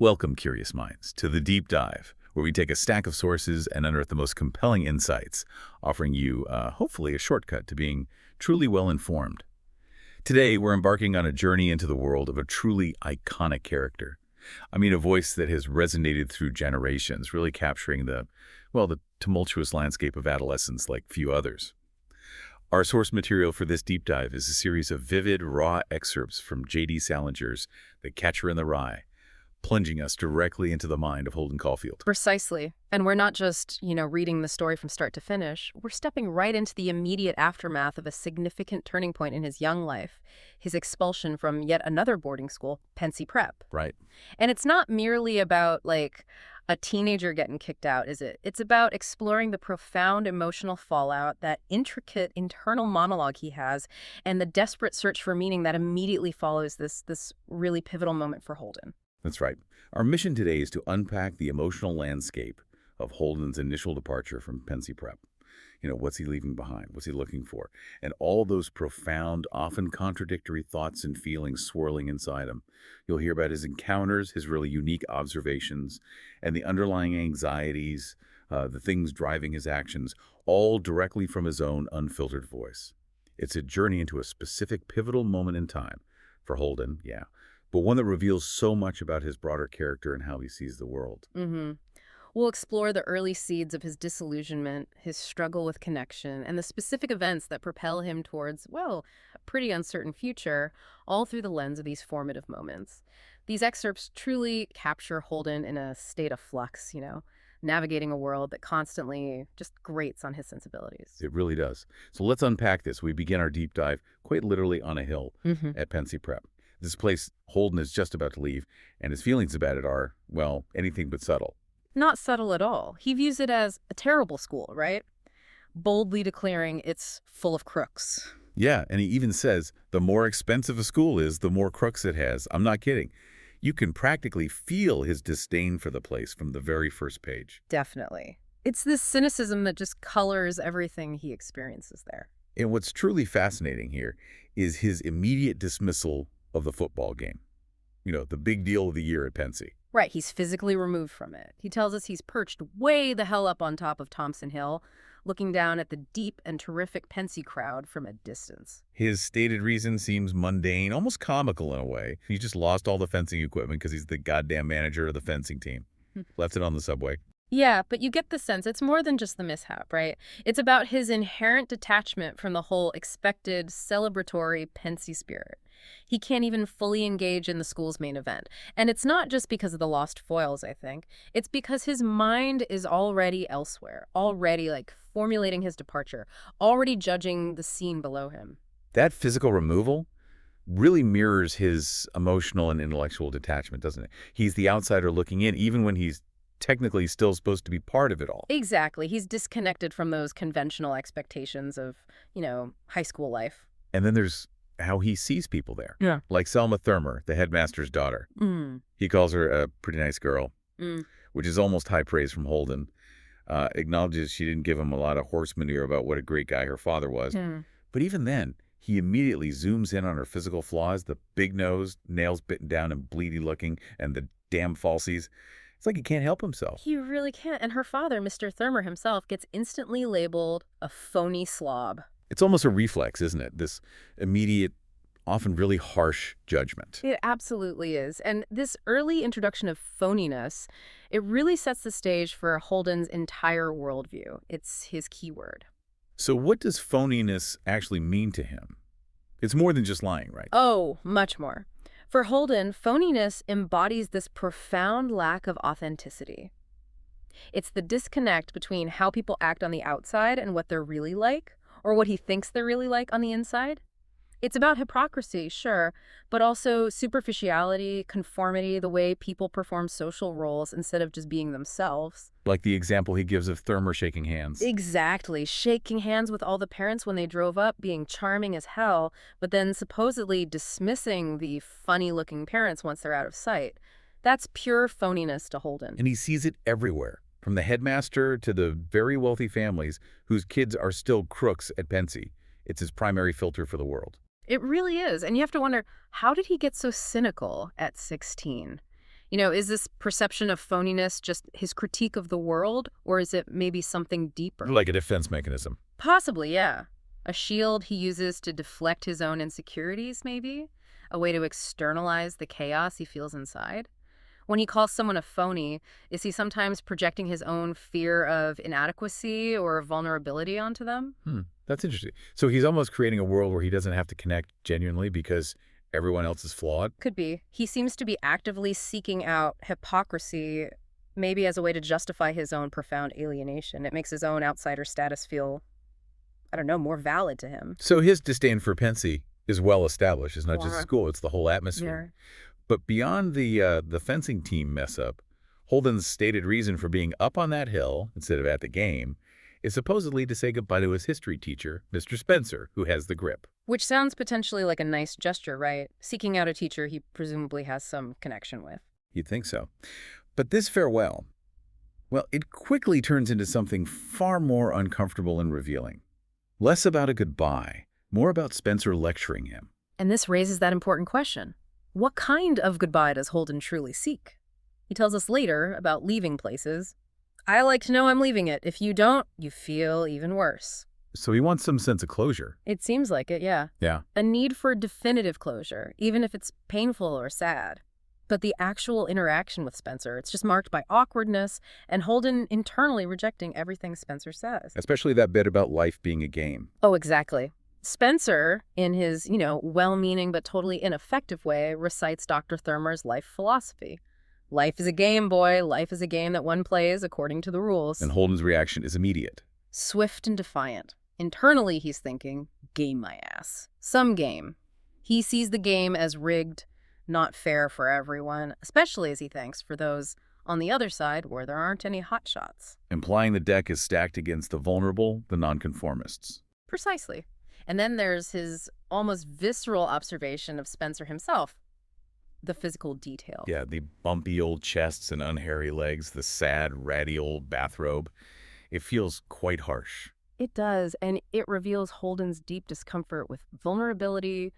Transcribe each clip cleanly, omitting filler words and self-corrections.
Welcome, curious minds, to the Deep Dive, where we take a stack of sources and unearth the most compelling insights, offering you, hopefully, a shortcut to being truly well-informed. Today, we're embarking on a journey into the world of a truly iconic character. I mean, a voice that has resonated through generations, really capturing the tumultuous landscape of adolescence like few others. Our source material for this deep dive is a series of vivid, raw excerpts from J.D. Salinger's The Catcher in the Rye, plunging us directly into the mind of Holden Caulfield. Precisely. And we're not just, reading the story from start to finish. We're stepping right into the immediate aftermath of a significant turning point in his young life, his expulsion from yet another boarding school, Pensy Prep. Right. And it's not merely about, a teenager getting kicked out, is it? It's about exploring the profound emotional fallout, that intricate internal monologue he has, and the desperate search for meaning that immediately follows this really pivotal moment for Holden. That's right. Our mission today is to unpack the emotional landscape of Holden's initial departure from Pensy Prep. What's he leaving behind? What's he looking for? And all those profound, often contradictory thoughts and feelings swirling inside him. You'll hear about his encounters, his really unique observations, and the underlying anxieties, the things driving his actions, all directly from his own unfiltered voice. It's a journey into a specific pivotal moment in time for Holden, yeah, but one that reveals so much about his broader character and how he sees the world. We'll explore the early seeds of his disillusionment, his struggle with connection, and the specific events that propel him towards, a pretty uncertain future, all through the lens of these formative moments. These excerpts truly capture Holden in a state of flux, navigating a world that constantly just grates on his sensibilities. It really does. So let's unpack this. We begin our deep dive quite literally on a hill at Pensy Prep. This place Holden is just about to leave, and his feelings about it are, anything but subtle. Not subtle at all. He views it as a terrible school, right? Boldly declaring it's full of crooks. Yeah, and he even says, the more expensive a school is, the more crooks it has. I'm not kidding. You can practically feel his disdain for the place from the very first page. Definitely. It's this cynicism that just colors everything he experiences there. And what's truly fascinating here is his immediate dismissal of the football game. The big deal of the year at Pensy. Right, he's physically removed from it. He tells us he's perched way the hell up on top of Thompson Hill, looking down at the deep and terrific Pensy crowd from a distance. His stated reason seems mundane, almost comical in a way. He just lost all the fencing equipment because he's the goddamn manager of the fencing team. Left it on the subway. Yeah, but you get the sense it's more than just the mishap, right? It's about his inherent detachment from the whole expected, celebratory Pensy spirit. He can't even fully engage in the school's main event. And it's not just because of the lost foils, I think. It's because his mind is already elsewhere, already formulating his departure, already judging the scene below him. That physical removal really mirrors his emotional and intellectual detachment, doesn't it? He's the outsider looking in, even when he's technically still supposed to be part of it all. Exactly. He's disconnected from those conventional expectations of, high school life. And then there's how he sees people there. Yeah. Like Selma Thurmer, the headmaster's daughter. He calls her a pretty nice girl, which is almost high praise from Holden. Acknowledges she didn't give him a lot of horse manure about what a great guy her father was. But even then, he immediately zooms in on her physical flaws, the big nose, nails bitten down and bleedy looking, and the damn falsies. It's like he can't help himself. He really can't. And her father, Mr. Thurmer himself, gets instantly labeled a phony slob. It's almost a reflex, isn't it? This immediate, often really harsh judgment. It absolutely is. And this early introduction of phoniness, it really sets the stage for Holden's entire worldview. It's his keyword. So what does phoniness actually mean to him? It's more than just lying, right? Oh, much more. For Holden, phoniness embodies this profound lack of authenticity. It's the disconnect between how people act on the outside and what they're really like, or what he thinks they're really like on the inside. It's about hypocrisy, sure, but also superficiality, conformity, the way people perform social roles instead of just being themselves. Like the example he gives of Thurmer shaking hands. Exactly. Shaking hands with all the parents when they drove up, being charming as hell, but then supposedly dismissing the funny-looking parents once they're out of sight. That's pure phoniness to Holden. And he sees it everywhere, from the headmaster to the very wealthy families whose kids are still crooks at Pensy. It's his primary filter for the world. It really is. And you have to wonder, how did he get so cynical at 16? Is this perception of phoniness just his critique of the world, or is it maybe something deeper? Like a defense mechanism. Possibly, yeah. A shield he uses to deflect his own insecurities, maybe? A way to externalize the chaos he feels inside? When he calls someone a phony, is he sometimes projecting his own fear of inadequacy or vulnerability onto them? That's interesting. So he's almost creating a world where he doesn't have to connect genuinely because everyone else is flawed? Could be. He seems to be actively seeking out hypocrisy, maybe as a way to justify his own profound alienation. It makes his own outsider status feel, I don't know, more valid to him. So his disdain for Pensy is well established. It's not just Yeah. school, it's the whole atmosphere. But beyond the fencing team mess up, Holden's stated reason for being up on that hill instead of at the game is supposedly to say goodbye to his history teacher, Mr. Spencer, who has the grip. Which sounds potentially like a nice gesture, right? Seeking out a teacher he presumably has some connection with. You'd think so. But this farewell, well, it quickly turns into something far more uncomfortable and revealing. Less about a goodbye, more about Spencer lecturing him. And this raises that important question. What kind of goodbye does Holden truly seek? He tells us later about leaving places. I like to know I'm leaving it. If you don't, you feel even worse. So he wants some sense of closure. It seems like it, yeah. Yeah. A need for definitive closure, even if it's painful or sad. But the actual interaction with Spencer, it's just marked by awkwardness and Holden internally rejecting everything Spencer says. Especially that bit about life being a game. Oh, exactly. Spencer, in his, well-meaning but totally ineffective way, recites Dr. Thurmer's life philosophy. Life is a game, boy. Life is a game that one plays according to the rules. And Holden's reaction is immediate. Swift and defiant. Internally, he's thinking, game my ass. Some game. He sees the game as rigged, not fair for everyone, especially as he thinks for those on the other side where there aren't any hotshots. Implying the deck is stacked against the vulnerable, the nonconformists. Precisely. And then there's his almost visceral observation of Spencer himself. The physical detail. Yeah, the bumpy old chests and unhairy legs, the sad, ratty old bathrobe. It feels quite harsh. It does, and it reveals Holden's deep discomfort with vulnerability,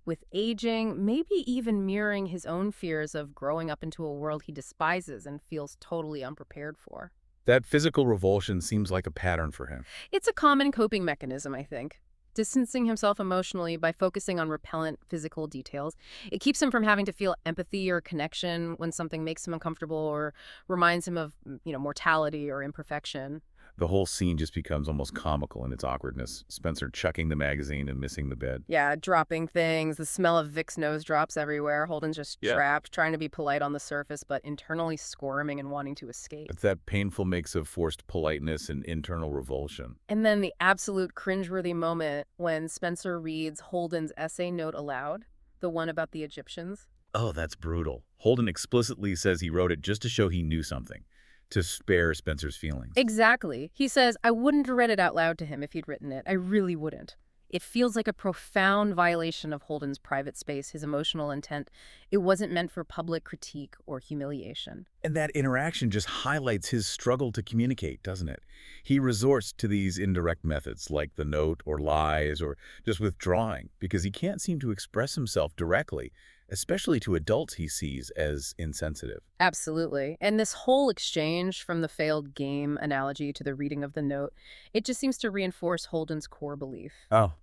with aging, maybe even mirroring his own fears of growing up into a world he despises and feels totally unprepared for. That physical revulsion seems like a pattern for him. It's a common coping mechanism, I think. Distancing himself emotionally by focusing on repellent physical details. It keeps him from having to feel empathy or connection when something makes him uncomfortable or reminds him of, mortality or imperfection. The whole scene just becomes almost comical in its awkwardness. Spencer chucking the magazine and missing the bed. Yeah, dropping things. The smell of Vic's nose drops everywhere. Holden's just trapped, trying to be polite on the surface, but internally squirming and wanting to escape. It's that painful mix of forced politeness and internal revulsion. And then the absolute cringeworthy moment when Spencer reads Holden's essay note aloud, the one about the Egyptians. Oh, that's brutal. Holden explicitly says he wrote it just to show he knew something, to spare Spencer's feelings. Exactly. He says, I wouldn't have read it out loud to him if he'd written it. I really wouldn't. It feels like a profound violation of Holden's private space, his emotional intent. It wasn't meant for public critique or humiliation. And that interaction just highlights his struggle to communicate, doesn't it? He resorts to these indirect methods like the note or lies or just withdrawing because he can't seem to express himself directly, especially to adults he sees as insensitive. Absolutely. And this whole exchange, from the failed game analogy to the reading of the note, it just seems to reinforce Holden's core belief. Oh.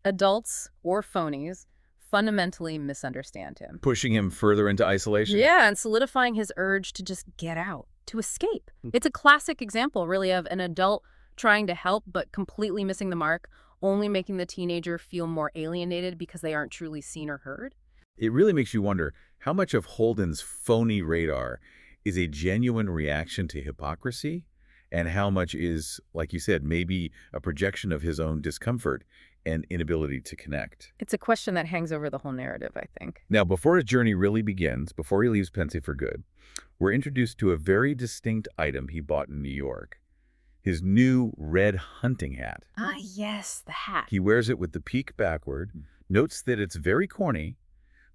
Adults, or phonies, fundamentally misunderstand him. Pushing him further into isolation? Yeah, and solidifying his urge to just get out, to escape. It's a classic example, really, of an adult trying to help but completely missing the mark, only making the teenager feel more alienated because they aren't truly seen or heard. It really makes you wonder how much of Holden's phony radar is a genuine reaction to hypocrisy and how much is, like you said, maybe a projection of his own discomfort and inability to connect. It's a question that hangs over the whole narrative, I think. Now, before his journey really begins, before he leaves Pensy for good, we're introduced to a very distinct item he bought in New York. His new red hunting hat. Ah, yes, the hat. He wears it with the peak backward, notes that it's very corny,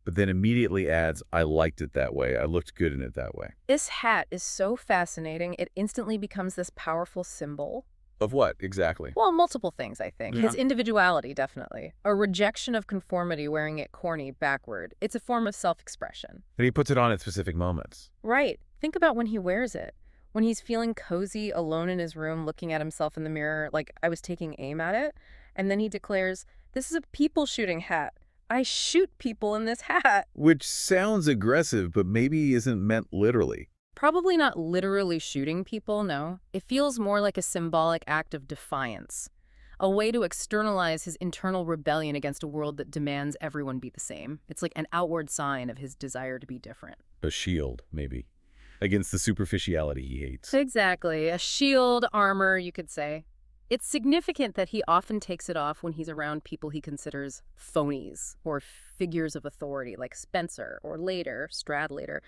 but then immediately adds, I liked it that way. I looked good in it that way. This hat is so fascinating, it instantly becomes this powerful symbol. Of what, exactly? Well, multiple things, I think. Yeah. His individuality, definitely. A rejection of conformity wearing it corny backward. It's a form of self-expression. And he puts it on at specific moments. Right. Think about when he wears it. When he's feeling cozy, alone in his room, looking at himself in the mirror, like I was taking aim at it. And then he declares, "This is a people shooting hat. I shoot people in this hat." Which sounds aggressive, but maybe isn't meant literally. Probably not literally shooting people, no. It feels more like a symbolic act of defiance. A way to externalize his internal rebellion against a world that demands everyone be the same. It's like an outward sign of his desire to be different. A shield, maybe, against the superficiality he hates. Exactly. A shield, armor, you could say. It's significant that he often takes it off when he's around people he considers phonies or figures of authority like Spencer or later, Stradlater.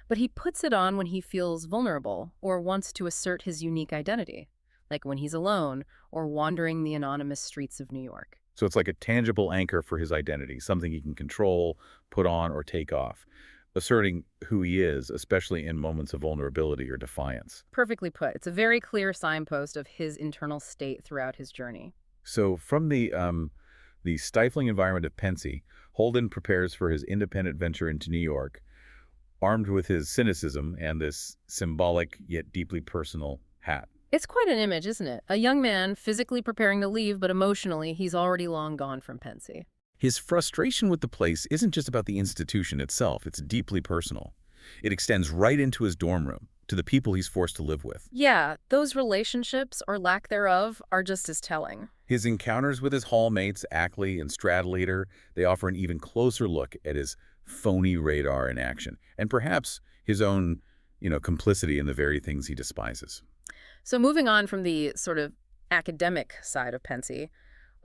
But he puts it on when he feels vulnerable or wants to assert his unique identity, like when he's alone or wandering the anonymous streets of New York. So it's like a tangible anchor for his identity, something he can control, put on, or take off, asserting who he is, especially in moments of vulnerability or defiance. Perfectly put. It's a very clear signpost of his internal state throughout his journey. So from the stifling environment of Pensy, Holden prepares for his independent venture into New York, armed with his cynicism and this symbolic yet deeply personal hat. It's quite an image, isn't it? A young man physically preparing to leave, but emotionally, he's already long gone from Pensy. His frustration with the place isn't just about the institution itself, it's deeply personal. It extends right into his dorm room, to the people he's forced to live with. Yeah, those relationships, or lack thereof, are just as telling. His encounters with his hallmates, Ackley and Stradlater, they offer an even closer look at his phony radar in action, and perhaps his own, complicity in the very things he despises. So moving on from the sort of academic side of Pensy,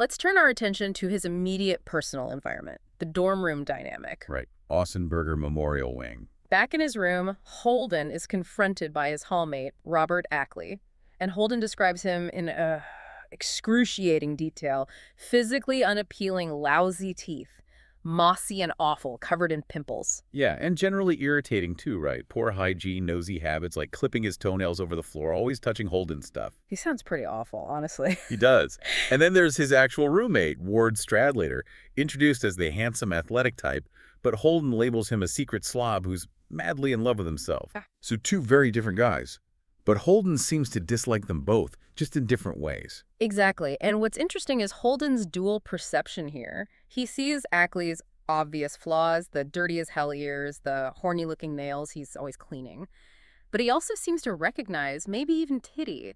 let's turn our attention to his immediate personal environment, the dorm room dynamic. Right. Ausenberger Memorial Wing. Back in his room, Holden is confronted by his hallmate, Robert Ackley, and Holden describes him in excruciating detail: physically unappealing, lousy teeth, mossy and awful, covered in pimples. Yeah, and generally irritating too, right? Poor hygiene, nosy habits, like clipping his toenails over the floor, always touching Holden's stuff. He sounds pretty awful, honestly. He does. And then there's his actual roommate, Ward Stradlater, introduced as the handsome athletic type, but Holden labels him a secret slob who's madly in love with himself. So two very different guys. But Holden seems to dislike them both, just in different ways. Exactly. And what's interesting is Holden's dual perception here. He sees Ackley's obvious flaws, the dirty as hell ears, the horny-looking nails he's always cleaning. But he also seems to recognize, maybe even titty,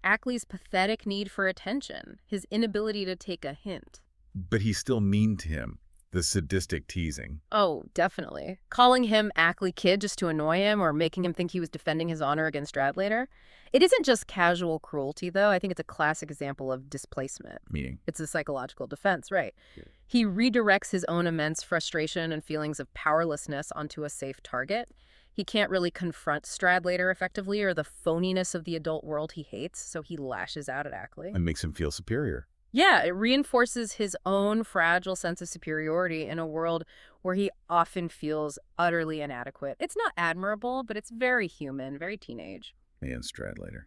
Ackley's pathetic need for attention, his inability to take a hint. But he's still mean to him, the sadistic teasing. Oh, definitely. Calling him Ackley Kid just to annoy him or making him think he was defending his honor against Stradlater. It isn't just casual cruelty, though. I think it's a classic example of displacement. Meaning? It's a psychological defense, right? Yeah. He redirects his own immense frustration and feelings of powerlessness onto a safe target. He can't really confront Stradlater effectively or the phoniness of the adult world he hates, so he lashes out at Ackley. And makes him feel superior. Yeah, it reinforces his own fragile sense of superiority in a world where he often feels utterly inadequate. It's not admirable, but it's very human, very teenage. Man, Stradlater.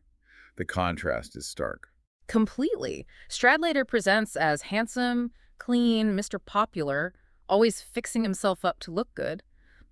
The contrast is stark. Completely. Stradlater presents as handsome, clean, Mr. Popular, always fixing himself up to look good.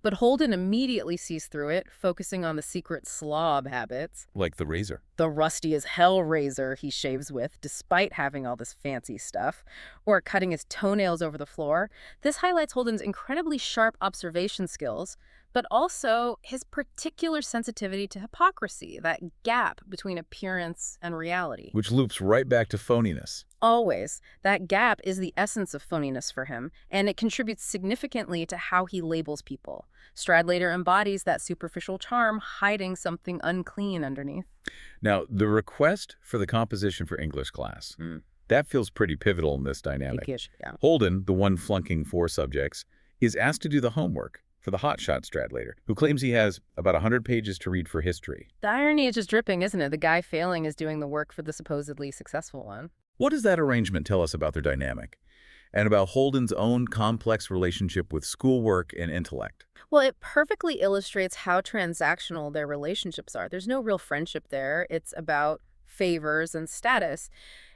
But Holden immediately sees through it, focusing on the secret slob habits. Like the razor. The rusty as hell razor he shaves with, despite having all this fancy stuff, or cutting his toenails over the floor. This highlights Holden's incredibly sharp observation skills, but also his particular sensitivity to hypocrisy, that gap between appearance and reality. Which loops right back to phoniness. Always. That gap is the essence of phoniness for him, and it contributes significantly to how he labels people. Stradlater embodies that superficial charm, hiding something unclean underneath. Now, the request for the composition for English class, that feels pretty pivotal in this dynamic. Yeah. Holden, the one flunking 4 subjects, is asked to do the homework for the hotshot Stradlater, who claims he has about 100 pages to read for history. The irony is just dripping, isn't it? The guy failing is doing the work for the supposedly successful one. What does that arrangement tell us about their dynamic? And about Holden's own complex relationship with schoolwork and intellect? Well, it perfectly illustrates how transactional their relationships are. There's no real friendship there. It's about favors, and status,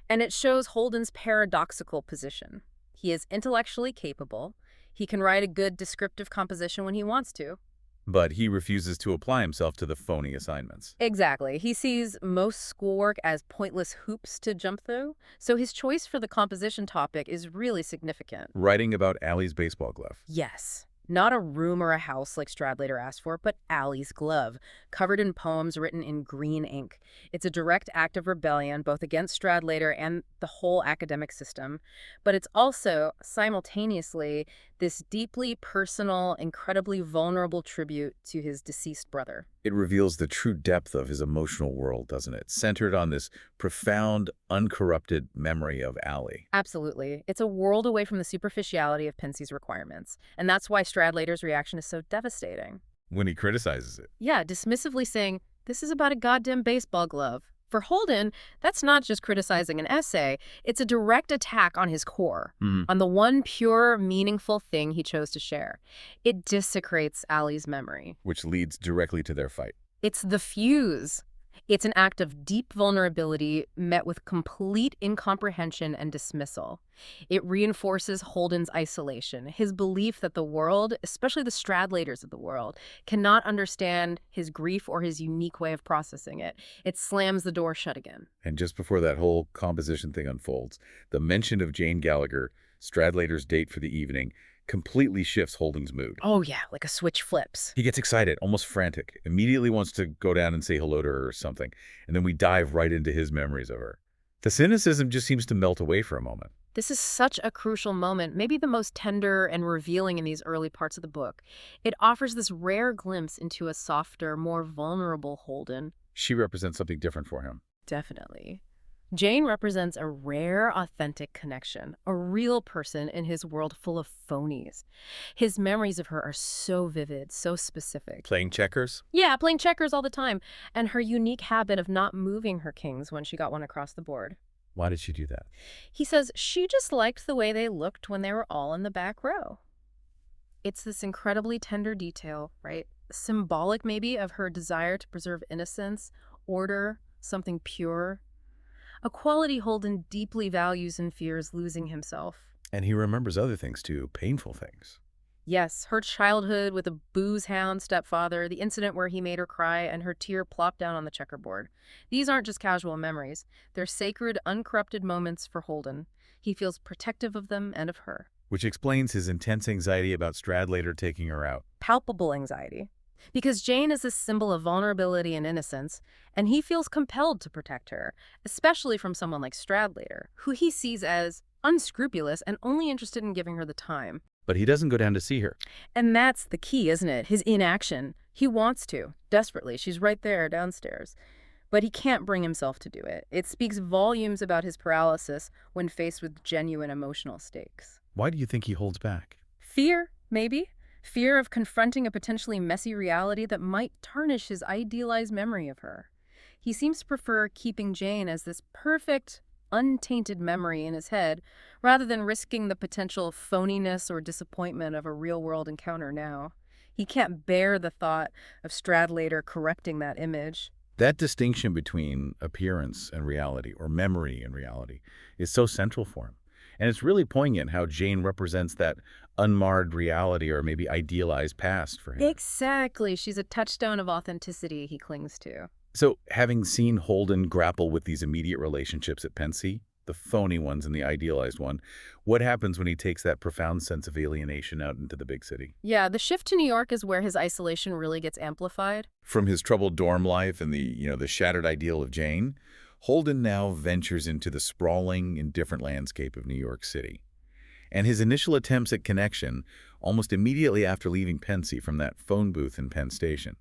and it shows Holden's paradoxical position. He is intellectually capable. He can write a good descriptive composition when he wants to. But he refuses to apply himself to the phony assignments. Exactly. He sees most schoolwork as pointless hoops to jump through, so his choice for the composition topic is really significant. Writing about Allie's baseball glove. Yes. Not a room or a house like Stradlater asked for, but Allie's glove, covered in poems written in green ink. It's a direct act of rebellion, both against Stradlater and the whole academic system. But it's also, simultaneously, this deeply personal, incredibly vulnerable tribute to his deceased brother. It reveals the true depth of his emotional world, doesn't it? Centered on this profound, uncorrupted memory of Allie. Absolutely. It's a world away from the superficiality of Pensie's requirements. And that's why Stradlater's reaction is so devastating. When he criticizes it. Yeah, dismissively saying, "This is about a goddamn baseball glove." For Holden, that's not just criticizing an essay. It's a direct attack on his core, on the one pure, meaningful thing he chose to share. It desecrates Allie's memory. Which leads directly to their fight. It's the fuse. It's an act of deep vulnerability met with complete incomprehension and dismissal. It reinforces Holden's isolation, his belief that the world, especially the Stradlaters of the world, cannot understand his grief or his unique way of processing it. It slams the door shut again. And just before that whole composition thing unfolds, the mention of Jane Gallagher, Stradlater's date for the evening, completely shifts Holden's mood. Oh yeah, like a switch flips. He gets excited, almost frantic, immediately wants to go down and say hello to her or something, and then we dive right into his memories of her. The cynicism just seems to melt away for a moment. This is such a crucial moment, maybe the most tender and revealing in these early parts of the book. It offers this rare glimpse into a softer, more vulnerable Holden. She represents something different for him. Definitely. Jane represents a rare, authentic connection, a real person in his world full of phonies. His memories of her are so vivid, so specific. Playing checkers? Yeah, playing checkers all the time, and her unique habit of not moving her kings when she got one across the board. Why did she do that? He says she just liked the way they looked when they were all in the back row. It's this incredibly tender detail, right? Symbolic, maybe, of her desire to preserve innocence, order, something pure. A quality Holden deeply values and fears losing himself. And he remembers other things too, painful things. Yes, her childhood with a booze-hound stepfather, the incident where he made her cry, and her tear plopped down on the checkerboard. These aren't just casual memories. They're sacred, uncorrupted moments for Holden. He feels protective of them and of her. Which explains his intense anxiety about Stradlater taking her out. Palpable anxiety. Because Jane is a symbol of vulnerability and innocence, and he feels compelled to protect her, especially from someone like Stradlater, who he sees as unscrupulous and only interested in giving her the time. But he doesn't go down to see her. And that's the key, isn't it? His inaction. He wants to, desperately. She's right there downstairs. But he can't bring himself to do it. It speaks volumes about his paralysis when faced with genuine emotional stakes. Why do you think he holds back? Fear, maybe? Fear of confronting a potentially messy reality that might tarnish his idealized memory of her. He seems to prefer keeping Jane as this perfect, untainted memory in his head, rather than risking the potential phoniness or disappointment of a real-world encounter now. He can't bear the thought of Stradlater corrupting that image. That distinction between appearance and reality, or memory and reality, is so central for him. And it's really poignant how Jane represents that unmarred reality or maybe idealized past for him. Exactly. She's a touchstone of authenticity he clings to. So, having seen Holden grapple with these immediate relationships at Pensy, the phony ones and the idealized one, what happens when he takes that profound sense of alienation out into the big city? Yeah, the shift to New York is where his isolation really gets amplified. From his troubled dorm life and the shattered ideal of Jane, Holden now ventures into the sprawling, indifferent landscape of New York City. And his initial attempts at connection, almost immediately after leaving Pensy from that phone booth in Penn Station,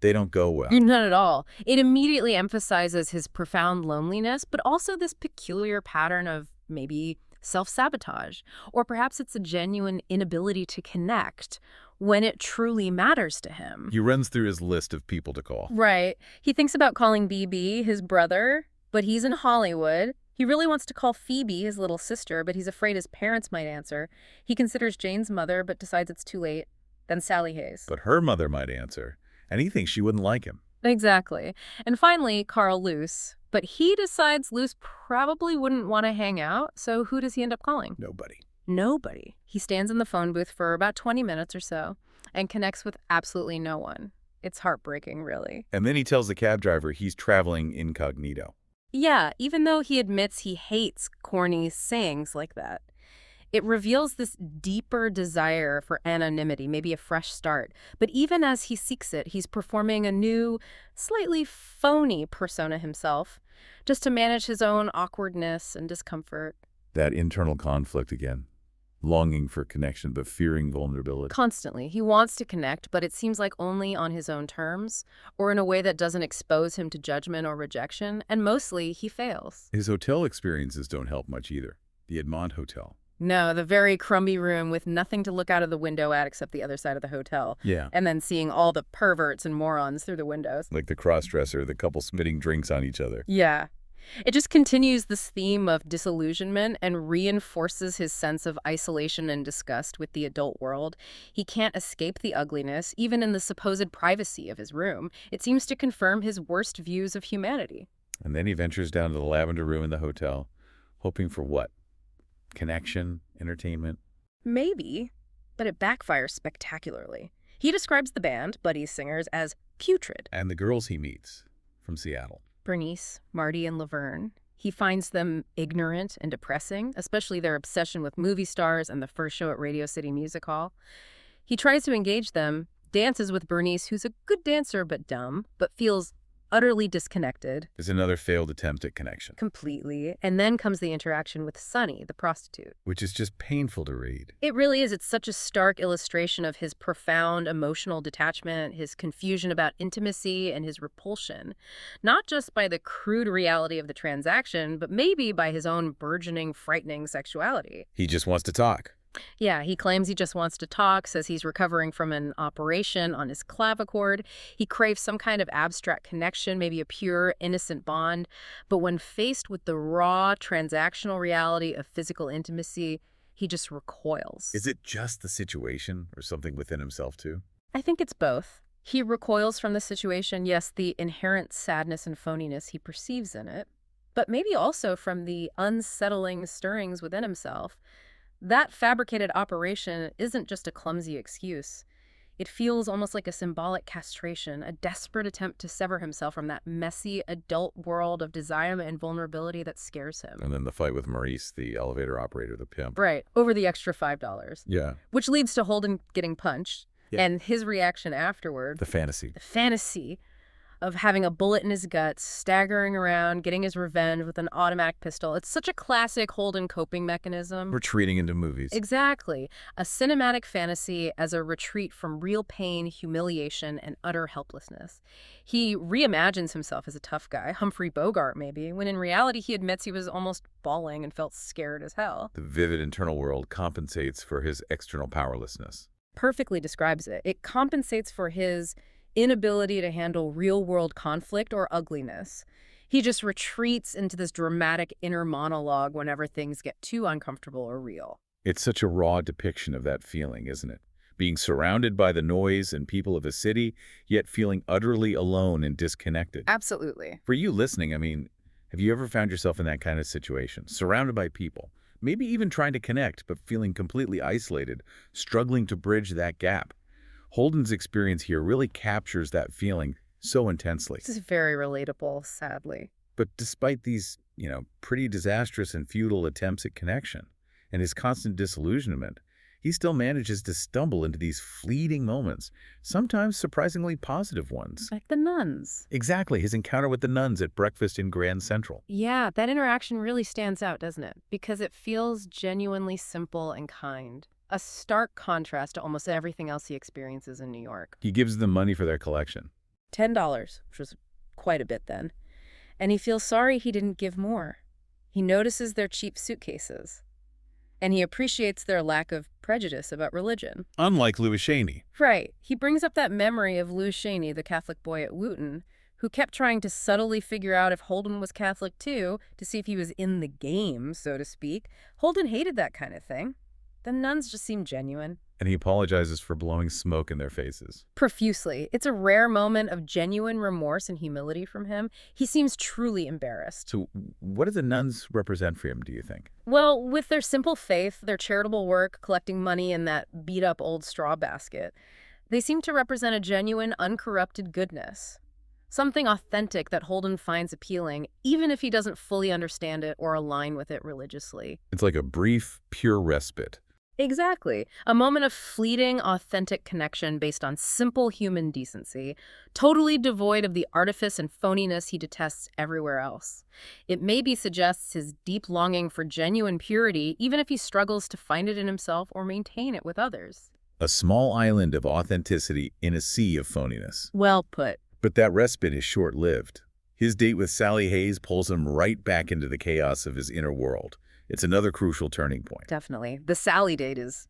they don't go well. Not at all. It immediately emphasizes his profound loneliness, but also this peculiar pattern of maybe self-sabotage. Or perhaps it's a genuine inability to connect when it truly matters to him. He runs through his list of people to call. Right. He thinks about calling BB, his brother, but he's in Hollywood. He really wants to call Phoebe, his little sister, but he's afraid his parents might answer. He considers Jane's mother, but decides it's too late. Then Sally Hayes. But her mother might answer, and he thinks she wouldn't like him. Exactly. And finally, Carl Luce. But he decides Luce probably wouldn't want to hang out, so who does he end up calling? Nobody. Nobody. He stands in the phone booth for about 20 minutes or so and connects with absolutely no one. It's heartbreaking, really. And then he tells the cab driver he's traveling incognito. Yeah, even though he admits he hates corny sayings like that. It reveals this deeper desire for anonymity, maybe a fresh start. But even as he seeks it, he's performing a new, slightly phony persona himself, just to manage his own awkwardness and discomfort. That internal conflict again. Longing for connection, but fearing vulnerability. Constantly. He wants to connect, but it seems like only on his own terms, or in a way that doesn't expose him to judgment or rejection, and mostly he fails. His hotel experiences don't help much either. The Edmond Hotel. No, the very crumby room with nothing to look out of the window at except the other side of the hotel. Yeah. And then seeing all the perverts and morons through the windows. Like the cross-dresser, the couple spitting drinks on each other. Yeah. It just continues this theme of disillusionment and reinforces his sense of isolation and disgust with the adult world. He can't escape the ugliness, even in the supposed privacy of his room. It seems to confirm his worst views of humanity. And then he ventures down to the lavender room in the hotel, hoping for what? Connection, entertainment. Maybe, but it backfires spectacularly. He describes the band, Buddy's singers, as putrid. And the girls he meets from Seattle. Bernice, Marty, and Laverne. He finds them ignorant and depressing, especially their obsession with movie stars and the first show at Radio City Music Hall. He tries to engage them, dances with Bernice, who's a good dancer but dumb, but feels utterly disconnected. Is another failed attempt at connection. Completely. And then comes the interaction with Sunny, the prostitute. Which is just painful to read. It really is. It's such a stark illustration of his profound emotional detachment, his confusion about intimacy, and his repulsion. Not just by the crude reality of the transaction, but maybe by his own burgeoning, frightening sexuality. He just wants to talk. Yeah, he claims he just wants to talk, says he's recovering from an operation on his clavichord. He craves some kind of abstract connection, maybe a pure, innocent bond. But when faced with the raw, transactional reality of physical intimacy, he just recoils. Is it just the situation or something within himself too? I think it's both. He recoils from the situation, yes, the inherent sadness and phoniness he perceives in it, but maybe also from the unsettling stirrings within himself. That fabricated operation isn't just a clumsy excuse. It feels almost like a symbolic castration, a desperate attempt to sever himself from that messy adult world of desire and vulnerability that scares him. And then the fight with Maurice, the elevator operator, the pimp. Right, over the extra $5. Yeah. Which leads to Holden getting punched, Yeah. and his reaction afterward. The fantasy. The fantasy of having a bullet in his guts, staggering around, getting his revenge with an automatic pistol. It's such a classic Holden coping mechanism. Retreating into movies. Exactly. A cinematic fantasy as a retreat from real pain, humiliation, and utter helplessness. He reimagines himself as a tough guy, Humphrey Bogart maybe, when in reality he admits he was almost bawling and felt scared as hell. The vivid internal world compensates for his external powerlessness. Perfectly describes it. It compensates for his inability to handle real-world conflict or ugliness. He just retreats into this dramatic inner monologue whenever things get too uncomfortable or real. It's such a raw depiction of that feeling, isn't it? Being surrounded by the noise and people of a city, yet feeling utterly alone and disconnected. Absolutely. For you listening, I mean, have you ever found yourself in that kind of situation? Surrounded by people, maybe even trying to connect, but feeling completely isolated, struggling to bridge that gap. Holden's experience here really captures that feeling so intensely. This is very relatable, sadly. But despite these, pretty disastrous and futile attempts at connection and his constant disillusionment, he still manages to stumble into these fleeting moments, sometimes surprisingly positive ones. Like the nuns. Exactly, his encounter with the nuns at breakfast in Grand Central. Yeah, that interaction really stands out, doesn't it? Because it feels genuinely simple and kind. A stark contrast to almost everything else he experiences in New York. He gives them money for their collection. $10, which was quite a bit then. And he feels sorry he didn't give more. He notices their cheap suitcases. And he appreciates their lack of prejudice about religion. Unlike Louis Cheney. Right. He brings up that memory of Lou Cheney, the Catholic boy at Wooten, who kept trying to subtly figure out if Holden was Catholic too, to see if he was in the game, so to speak. Holden hated that kind of thing. The nuns just seemed genuine. And he apologizes for blowing smoke in their faces. Profusely. It's a rare moment of genuine remorse and humility from him. He seems truly embarrassed. So what do the nuns represent for him, do you think? Well, with their simple faith, their charitable work, collecting money in that beat-up old straw basket, they seem to represent a genuine, uncorrupted goodness. Something authentic that Holden finds appealing, even if he doesn't fully understand it or align with it religiously. It's like a brief, pure respite. Exactly. A moment of fleeting, authentic connection based on simple human decency, totally devoid of the artifice and phoniness he detests everywhere else. It maybe suggests his deep longing for genuine purity, even if he struggles to find it in himself or maintain it with others. A small island of authenticity in a sea of phoniness. Well put. But that respite is short-lived. His date with Sally Hayes pulls him right back into the chaos of his inner world. It's another crucial turning point. Definitely. The Sally date is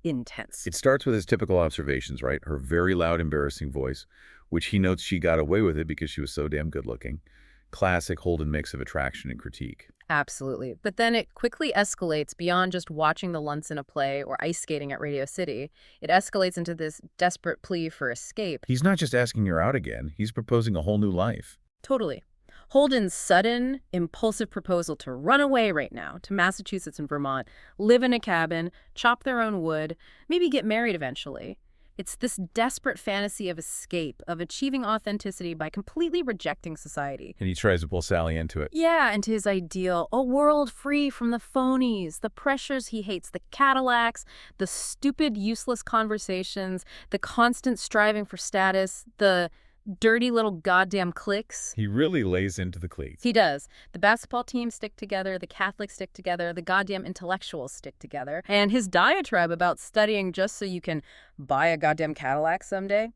intense. It starts with his typical observations, right? Her very loud, embarrassing voice, which he notes she got away with it because she was so damn good-looking. Classic Holden mix of attraction and critique. Absolutely. But then it quickly escalates beyond just watching the Lunts in a play or ice skating at Radio City. It escalates into this desperate plea for escape. He's not just asking her out again. He's proposing a whole new life. Totally. Holden's sudden, impulsive proposal to run away right now to Massachusetts and Vermont, live in a cabin, chop their own wood, maybe get married eventually. It's this desperate fantasy of escape, of achieving authenticity by completely rejecting society. And he tries to pull Sally into it. Yeah, into his ideal, a world free from the phonies, the pressures he hates, the Cadillacs, the stupid, useless conversations, the constant striving for status, the dirty little goddamn cliques. He really lays into the clique. He does. The basketball teams stick together, the Catholics stick together, the goddamn intellectuals stick together. And his diatribe about studying just so you can buy a goddamn Cadillac someday,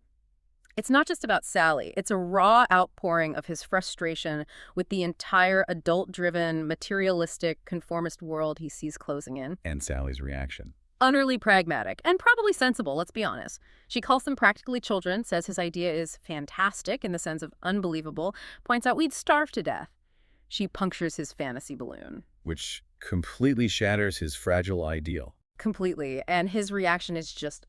it's not just about Sally. It's a raw outpouring of his frustration with the entire adult-driven, materialistic, conformist world he sees closing in. And Sally's reaction. Utterly pragmatic, and probably sensible, let's be honest. She calls them practically children, says his idea is fantastic in the sense of unbelievable, points out we'd starve to death. She punctures his fantasy balloon. Which completely shatters his fragile ideal. Completely, and his reaction is just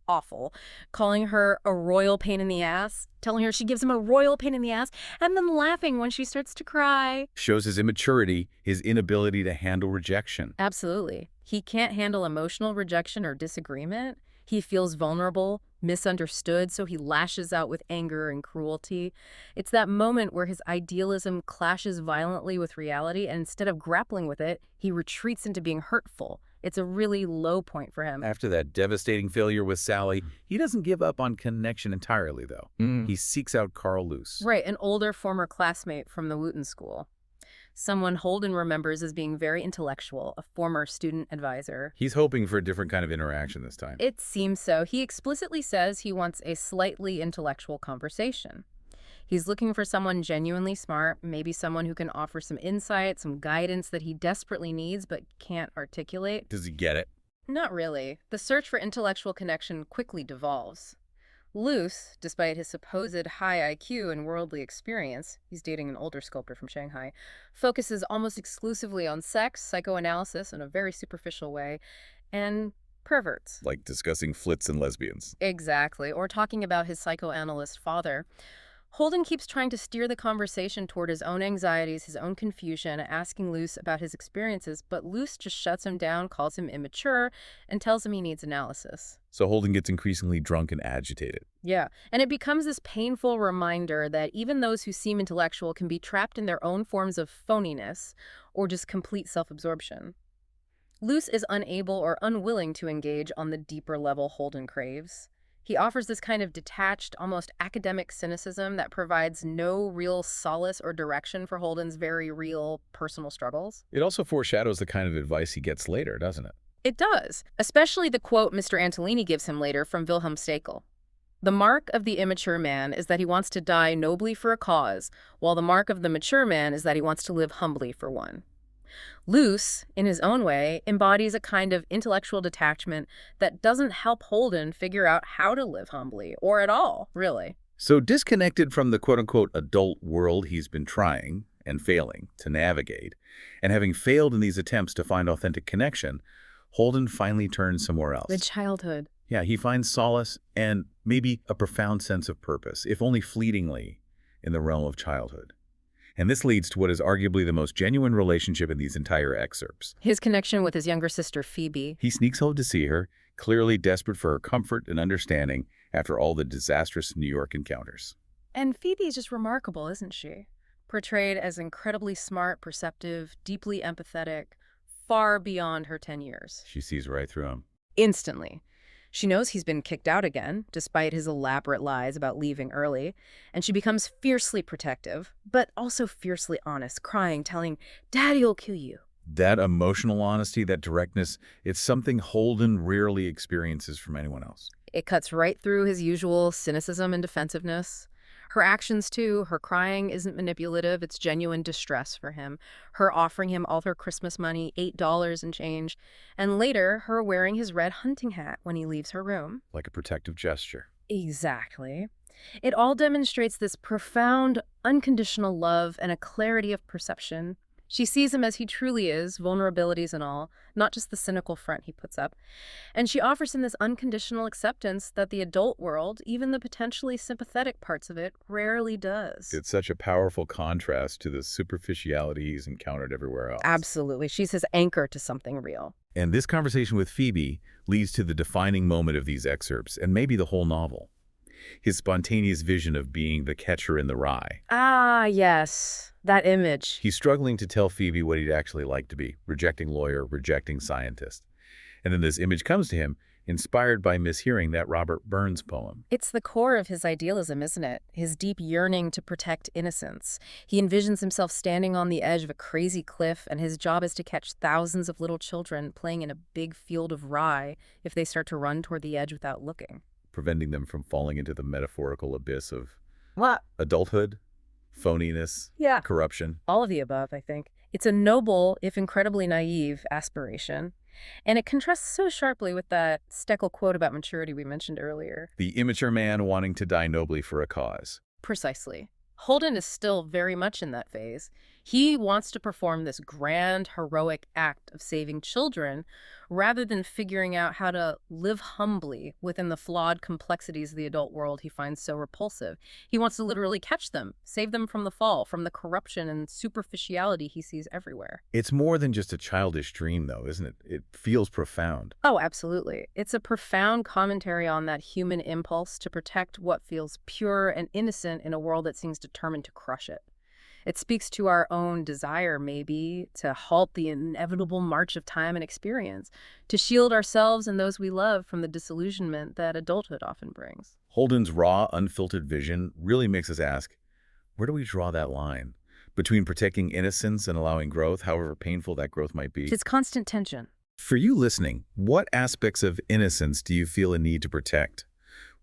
awful, calling her a royal pain in the ass, telling her she gives him a royal pain in the ass, and then laughing when she starts to cry. Shows his immaturity, his inability to handle rejection. Absolutely. He can't handle emotional rejection or disagreement. He feels vulnerable, misunderstood, so he lashes out with anger and cruelty. It's that moment where his idealism clashes violently with reality, and instead of grappling with it, he retreats into being hurtful. It's a really low point for him. After that devastating failure with Sally, he doesn't give up on connection entirely, though. He seeks out Carl Luce. Right, an older former classmate from the Wooten School. Someone Holden remembers as being very intellectual, a former student advisor. He's hoping for a different kind of interaction this time. It seems so. He explicitly says he wants a slightly intellectual conversation. He's looking for someone genuinely smart, maybe someone who can offer some insight, some guidance that he desperately needs but can't articulate. Does he get it? Not really. The search for intellectual connection quickly devolves. Luce, despite his supposed high IQ and worldly experience, he's dating an older sculptor from Shanghai, focuses almost exclusively on sex, psychoanalysis in a very superficial way, and perverts. Like discussing flits and lesbians. Exactly, or talking about his psychoanalyst father. Holden keeps trying to steer the conversation toward his own anxieties, his own confusion, asking Luce about his experiences, but Luce just shuts him down, calls him immature, and tells him he needs analysis. So Holden gets increasingly drunk and agitated. Yeah, and it becomes this painful reminder that even those who seem intellectual can be trapped in their own forms of phoniness or just complete self-absorption. Luce is unable or unwilling to engage on the deeper level Holden craves. He offers this kind of detached, almost academic cynicism that provides no real solace or direction for Holden's very real personal struggles. It also foreshadows the kind of advice he gets later, doesn't it? It does, especially the quote Mr. Antolini gives him later from Wilhelm Stekel. The mark of the immature man is that he wants to die nobly for a cause, while the mark of the mature man is that he wants to live humbly for one. Luce, in his own way, embodies a kind of intellectual detachment that doesn't help Holden figure out how to live humbly, or at all, really. So disconnected from the quote-unquote adult world he's been trying and failing to navigate, and having failed in these attempts to find authentic connection, Holden finally turns somewhere else. The childhood. Yeah, he finds solace and maybe a profound sense of purpose, if only fleetingly, in the realm of childhood. And this leads to what is arguably the most genuine relationship in these entire excerpts. His connection with his younger sister, Phoebe. He sneaks home to see her, clearly desperate for her comfort and understanding after all the disastrous New York encounters. And Phoebe is just remarkable, isn't she? Portrayed as incredibly smart, perceptive, deeply empathetic, far beyond her 10 years. She sees right through him. Instantly. She knows he's been kicked out again, despite his elaborate lies about leaving early, and she becomes fiercely protective, but also fiercely honest, crying, telling, "Daddy'll kill you." That emotional honesty, that directness, it's something Holden rarely experiences from anyone else. It cuts right through his usual cynicism and defensiveness. Her actions, too, her crying isn't manipulative, it's genuine distress for him. Her offering him all her Christmas money, $8 and change, and later, her wearing his red hunting hat when he leaves her room. Like a protective gesture. Exactly. It all demonstrates this profound, unconditional love and a clarity of perception. She sees him as he truly is, vulnerabilities and all, not just the cynical front he puts up. And she offers him this unconditional acceptance that the adult world, even the potentially sympathetic parts of it, rarely does. It's such a powerful contrast to the superficiality he's encountered everywhere else. Absolutely. She's his anchor to something real. And this conversation with Phoebe leads to the defining moment of these excerpts, and maybe the whole novel. His spontaneous vision of being the catcher in the rye. Ah, yes. That image. He's struggling to tell Phoebe what he'd actually like to be, rejecting lawyer, rejecting scientist. And then this image comes to him, inspired by mishearing that Robert Burns poem. It's the core of his idealism, isn't it? His deep yearning to protect innocence. He envisions himself standing on the edge of a crazy cliff, and his job is to catch thousands of little children playing in a big field of rye if they start to run toward the edge without looking. Preventing them from falling into the metaphorical abyss of What? adulthood, phoniness, Yeah. corruption. All of the above, I think. It's a noble, if incredibly naive, aspiration. And it contrasts so sharply with that Steckel quote about maturity we mentioned earlier. The immature man wanting to die nobly for a cause. Precisely. Holden is still very much in that phase. He wants to perform this grand, heroic act of saving children rather than figuring out how to live humbly within the flawed complexities of the adult world he finds so repulsive. He wants to literally catch them, save them from the fall, from the corruption and superficiality he sees everywhere. It's more than just a childish dream, though, isn't it? It feels profound. Oh, absolutely. It's a profound commentary on that human impulse to protect what feels pure and innocent in a world that seems determined to crush it. It speaks to our own desire, maybe, to halt the inevitable march of time and experience, to shield ourselves and those we love from the disillusionment that adulthood often brings. Holden's raw, unfiltered vision really makes us ask, where do we draw that line? Between protecting innocence and allowing growth, however painful that growth might be? It's constant tension. For you listening, what aspects of innocence do you feel a need to protect?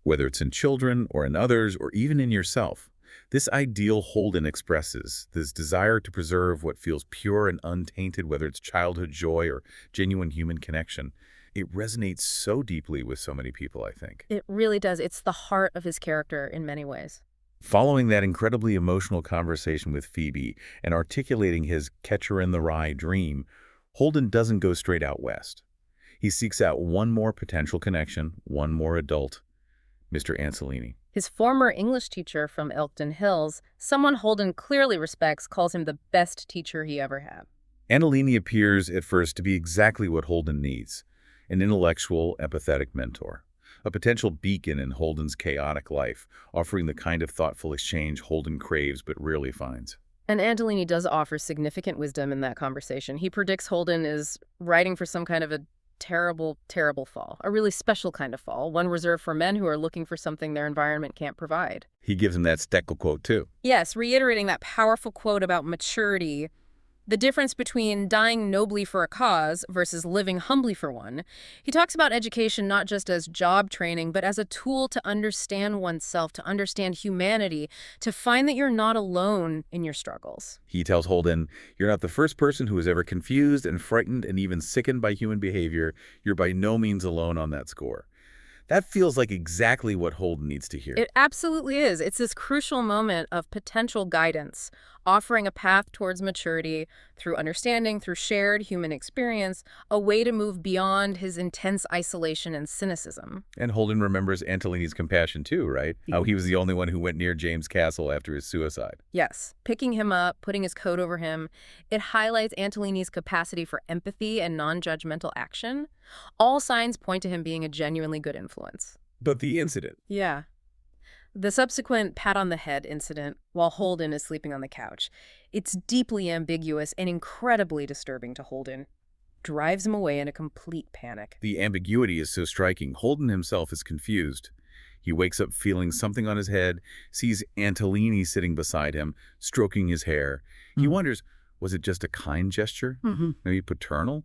Whether it's in children or in others or even in yourself. This ideal Holden expresses, this desire to preserve what feels pure and untainted, whether it's childhood joy or genuine human connection. It resonates so deeply with so many people, I think. It really does. It's the heart of his character in many ways. Following that incredibly emotional conversation with Phoebe and articulating his catcher-in-the-rye dream, Holden doesn't go straight out west. He seeks out one more potential connection, one more adult, Mr. Anselini. His former English teacher from Elkton Hills, someone Holden clearly respects, calls him the best teacher he ever had. Anselini appears at first to be exactly what Holden needs, an intellectual, empathetic mentor, a potential beacon in Holden's chaotic life, offering the kind of thoughtful exchange Holden craves but rarely finds. And Angelini does offer significant wisdom in that conversation. He predicts Holden is writing for some kind of a terrible, terrible fall, a really special kind of fall, one reserved for men who are looking for something their environment can't provide. He gives him that Steckel quote, too. Yes, reiterating that powerful quote about maturity, the difference between dying nobly for a cause versus living humbly for one. He talks about education not just as job training, but as a tool to understand oneself, to understand humanity, to find that you're not alone in your struggles. He tells Holden, "You're not the first person who is ever confused and frightened and even sickened by human behavior. You're by no means alone on that score." That feels like exactly what Holden needs to hear. It absolutely is. It's this crucial moment of potential guidance, offering a path towards maturity through understanding, through shared human experience, a way to move beyond his intense isolation and cynicism. And Holden remembers Antolini's compassion too, right? How he was the only one who went near James' castle after his suicide. Yes, picking him up, putting his coat over him, it highlights Antolini's capacity for empathy and non-judgmental action. All signs point to him being a genuinely good influence. But the incident. Yeah. The subsequent pat on the head incident while Holden is sleeping on the couch, it's deeply ambiguous and incredibly disturbing to Holden. Drives him away in a complete panic. The ambiguity is so striking. Holden himself is confused. He wakes up feeling something on his head, sees Antolini sitting beside him, stroking his hair. He wonders, was it just a kind gesture? Maybe paternal?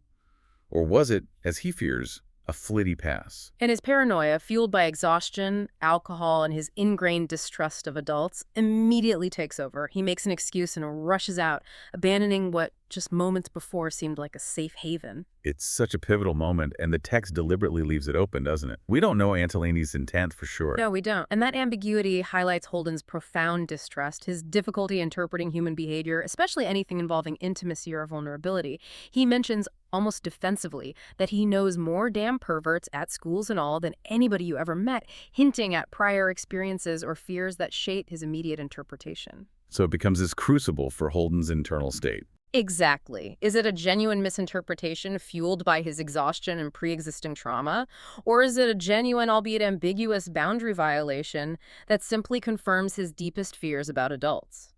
Or was it, as he fears, a flitty pass? And his paranoia, fueled by exhaustion, alcohol, and his ingrained distrust of adults, immediately takes over. He makes an excuse and rushes out, abandoning what just moments before seemed like a safe haven. It's such a pivotal moment, and the text deliberately leaves it open, doesn't it? We don't know Antolini's intent for sure. No, we don't. And that ambiguity highlights Holden's profound distrust, his difficulty interpreting human behavior, especially anything involving intimacy or vulnerability. He mentions almost defensively that he knows more damn perverts at schools and all than anybody you ever met, hinting at prior experiences or fears that shape his immediate interpretation. So it becomes this crucible for Holden's internal state. Exactly. Is it a genuine misinterpretation fueled by his exhaustion and pre-existing trauma? Or is it a genuine, albeit ambiguous, boundary violation that simply confirms his deepest fears about adults?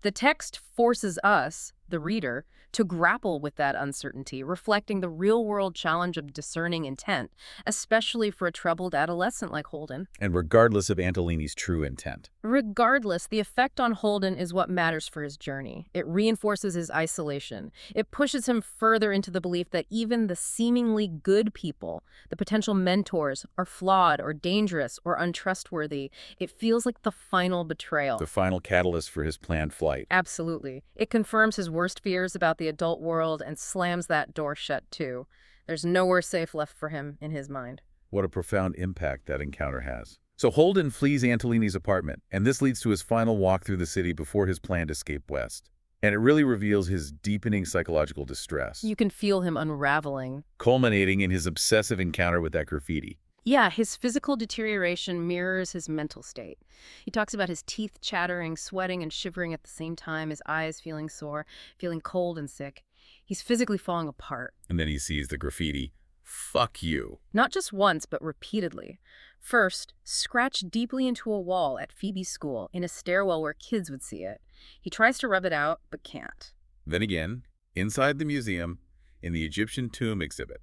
The text forces us, the reader, to grapple with that uncertainty, reflecting the real-world challenge of discerning intent, especially for a troubled adolescent like Holden. And regardless of Antolini's true intent. Regardless, the effect on Holden is what matters for his journey. It reinforces his isolation. It pushes him further into the belief that even the seemingly good people, the potential mentors, are flawed or dangerous or untrustworthy. It feels like the final betrayal. The final catalyst for his planned flight. Absolutely. It confirms his worst fears about the adult world and slams that door shut too. There's nowhere safe left for him in his mind. What a profound impact that encounter has. So Holden flees Antolini's apartment, and this leads to his final walk through the city before his planned escape west. And it really reveals his deepening psychological distress. You can feel him unraveling. Culminating in his obsessive encounter with that graffiti. Yeah, his physical deterioration mirrors his mental state. He talks about his teeth chattering, sweating, and shivering at the same time, his eyes feeling sore, feeling cold and sick. He's physically falling apart. And then he sees the graffiti. Fuck you. Not just once, but repeatedly. First, scratched deeply into a wall at Phoebe's school, in a stairwell where kids would see it. He tries to rub it out, but can't. Then again, inside the museum, in the Egyptian tomb exhibit.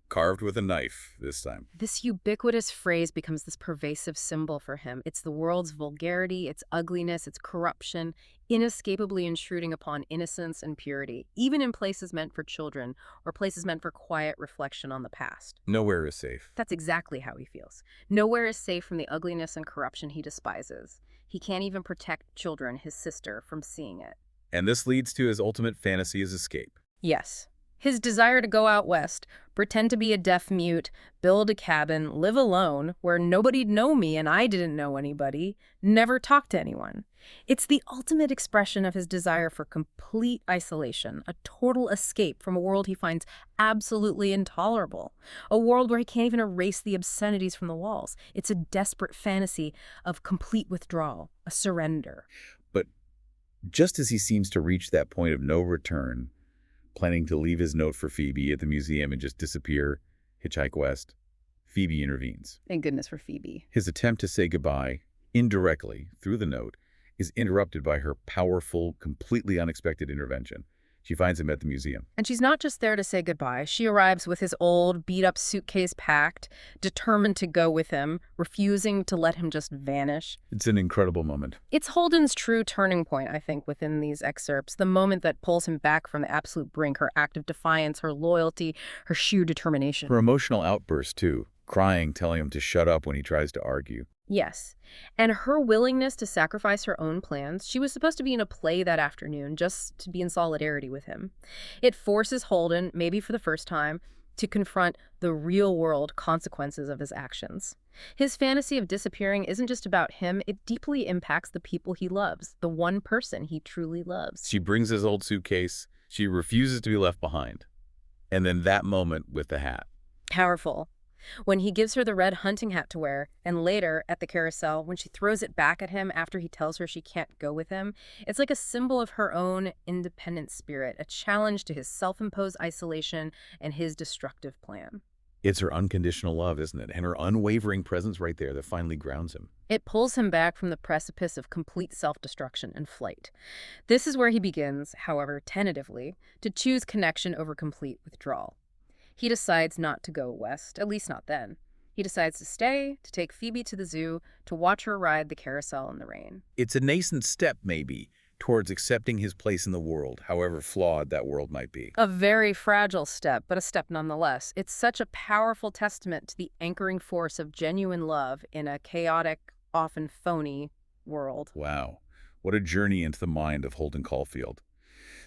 Carved with a knife this time. This ubiquitous phrase becomes this pervasive symbol for him. It's the world's vulgarity, its ugliness, its corruption, inescapably intruding upon innocence and purity, even in places meant for children or places meant for quiet reflection on the past. Nowhere is safe. That's exactly how he feels. Nowhere is safe from the ugliness and corruption he despises. He can't even protect children, his sister, from seeing it. And this leads to his ultimate fantasy as escape. Yes. His desire to go out west, pretend to be a deaf mute, build a cabin, live alone, where nobody'd know me and I didn't know anybody, never talk to anyone. It's the ultimate expression of his desire for complete isolation, a total escape from a world he finds absolutely intolerable, a world where he can't even erase the obscenities from the walls. It's a desperate fantasy of complete withdrawal, a surrender. But just as he seems to reach that point of no return, planning to leave his note for Phoebe at the museum and just disappear, hitchhike west, Phoebe intervenes. Thank goodness for Phoebe. His attempt to say goodbye, indirectly, through the note, is interrupted by her powerful, completely unexpected intervention. She finds him at the museum. And she's not just there to say goodbye. She arrives with his old, beat-up suitcase packed, determined to go with him, refusing to let him just vanish. It's an incredible moment. It's Holden's true turning point, I think, within these excerpts, the moment that pulls him back from the absolute brink, her act of defiance, her loyalty, her sheer determination. Her emotional outburst, too, crying, telling him to shut up when he tries to argue. Yes. And her willingness to sacrifice her own plans. She was supposed to be in a play that afternoon just to be in solidarity with him. It forces Holden, maybe for the first time, to confront the real-world consequences of his actions. His fantasy of disappearing isn't just about him, it deeply impacts the people he loves, the one person he truly loves. She brings his old suitcase. She refuses to be left behind. And then that moment with the hat. Powerful. When he gives her the red hunting hat to wear, and later, at the carousel, when she throws it back at him after he tells her she can't go with him, it's like a symbol of her own independent spirit, a challenge to his self-imposed isolation and his destructive plan. It's her unconditional love, isn't it? And her unwavering presence right there that finally grounds him. It pulls him back from the precipice of complete self-destruction and flight. This is where he begins, however tentatively, to choose connection over complete withdrawal. He decides not to go west, at least not then. He decides to stay, to take Phoebe to the zoo, to watch her ride the carousel in the rain. It's a nascent step, maybe, towards accepting his place in the world, however flawed that world might be. A very fragile step, but a step nonetheless. It's such a powerful testament to the anchoring force of genuine love in a chaotic, often phony world. Wow. What a journey into the mind of Holden Caulfield.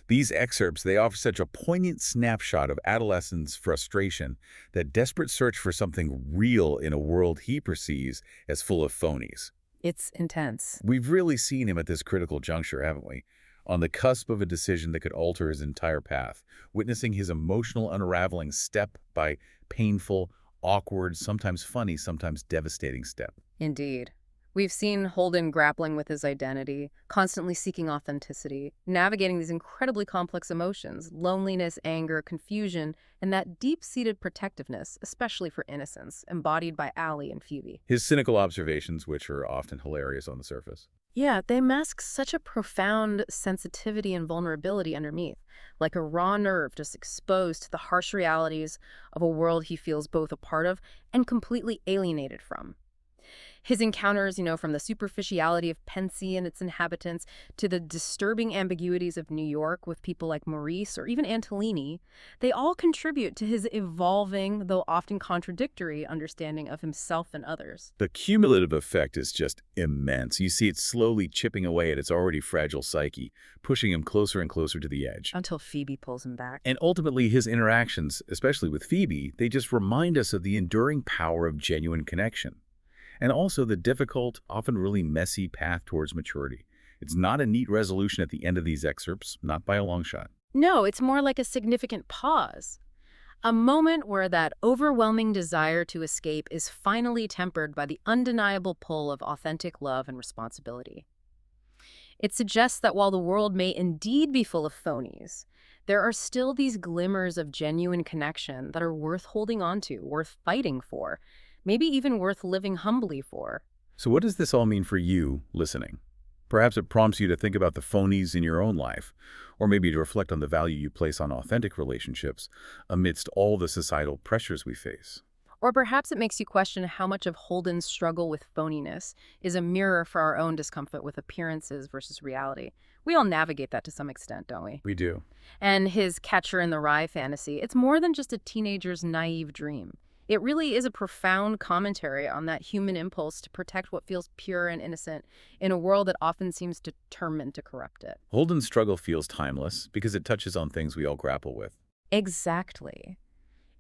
These excerpts, they offer such a poignant snapshot of adolescence frustration, that desperate search for something real in a world he perceives as full of phonies. It's intense. We've really seen him at this critical juncture, haven't we? On the cusp of a decision that could alter his entire path, witnessing his emotional unraveling step by painful, awkward, sometimes funny, sometimes devastating step. Indeed. We've seen Holden grappling with his identity, constantly seeking authenticity, navigating these incredibly complex emotions, loneliness, anger, confusion, and that deep-seated protectiveness, especially for innocence, embodied by Allie and Phoebe. His cynical observations, which are often hilarious on the surface. Yeah, they mask such a profound sensitivity and vulnerability underneath, like a raw nerve just exposed to the harsh realities of a world he feels both a part of and completely alienated from. His encounters, from the superficiality of Pensy and its inhabitants to the disturbing ambiguities of New York with people like Maurice or even Antolini, they all contribute to his evolving, though often contradictory, understanding of himself and others. The cumulative effect is just immense. You see it slowly chipping away at its already fragile psyche, pushing him closer and closer to the edge. Until Phoebe pulls him back. And ultimately, his interactions, especially with Phoebe, they just remind us of the enduring power of genuine connection. And also the difficult, often really messy path towards maturity. It's not a neat resolution at the end of these excerpts, not by a long shot. No, it's more like a significant pause. A moment where that overwhelming desire to escape is finally tempered by the undeniable pull of authentic love and responsibility. It suggests that while the world may indeed be full of phonies, there are still these glimmers of genuine connection that are worth holding on to, worth fighting for, maybe even worth living humbly for. So what does this all mean for you listening? Perhaps it prompts you to think about the phonies in your own life, or maybe to reflect on the value you place on authentic relationships amidst all the societal pressures we face. Or perhaps it makes you question how much of Holden's struggle with phoniness is a mirror for our own discomfort with appearances versus reality. We all navigate that to some extent, don't we? We do. And his Catcher in the Rye fantasy, it's more than just a teenager's naive dream. It really is a profound commentary on that human impulse to protect what feels pure and innocent in a world that often seems determined to corrupt it. Holden's struggle feels timeless because it touches on things we all grapple with. Exactly.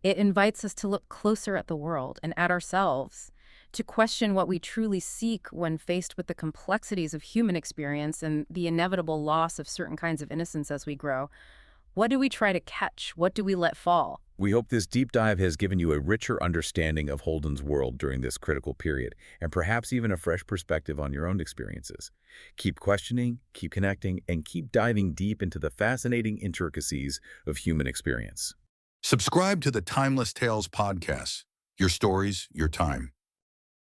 It invites us to look closer at the world and at ourselves, to question what we truly seek when faced with the complexities of human experience and the inevitable loss of certain kinds of innocence as we grow. What do we try to catch? What do we let fall? We hope this deep dive has given you a richer understanding of Holden's world during this critical period, and perhaps even a fresh perspective on your own experiences. Keep questioning, keep connecting, and keep diving deep into the fascinating intricacies of human experience. Subscribe to the Timeless Tales podcast. Your stories, your time.